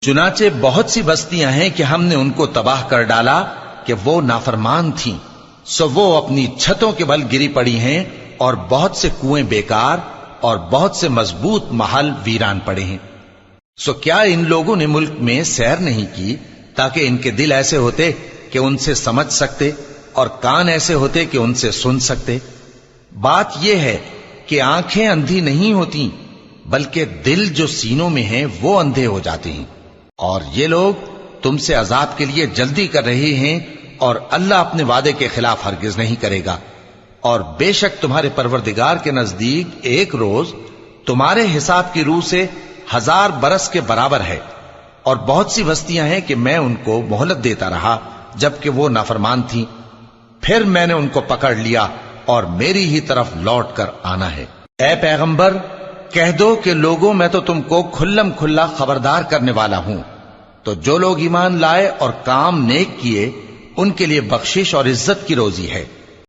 چنانچہ بہت سی بستیاں ہیں کہ ہم نے ان کو تباہ کر ڈالا کہ وہ نافرمان تھیں، سو وہ اپنی چھتوں کے بل گری پڑی ہیں، اور بہت سے کنویں بیکار اور بہت سے مضبوط محل ویران پڑے ہیں۔ سو کیا ان لوگوں نے ملک میں سیر نہیں کی تاکہ ان کے دل ایسے ہوتے کہ ان سے سمجھ سکتے اور کان ایسے ہوتے کہ ان سے سن سکتے؟ بات یہ ہے کہ آنکھیں اندھی نہیں ہوتی بلکہ دل جو سینوں میں ہیں وہ اندھے ہو جاتے ہیں۔ اور یہ لوگ تم سے عذاب کے لیے جلدی کر رہے ہیں، اور اللہ اپنے وعدے کے خلاف ہرگز نہیں کرے گا۔ اور بے شک تمہارے پروردگار کے نزدیک ایک روز تمہارے حساب کی روح سے 1000 برس کے برابر ہے۔ اور بہت سی بستیاں ہیں کہ میں ان کو مہلت دیتا رہا جبکہ وہ نافرمان تھیں، پھر میں نے ان کو پکڑ لیا اور میری ہی طرف لوٹ کر آنا ہے۔ اے پیغمبر کہہ دو کہ لوگوں میں تو تم کو کھلم کھلا خبردار کرنے والا ہوں، تو جو لوگ ایمان لائے اور کام نیک کیے ان کے لیے بخشش اور عزت کی روزی ہے۔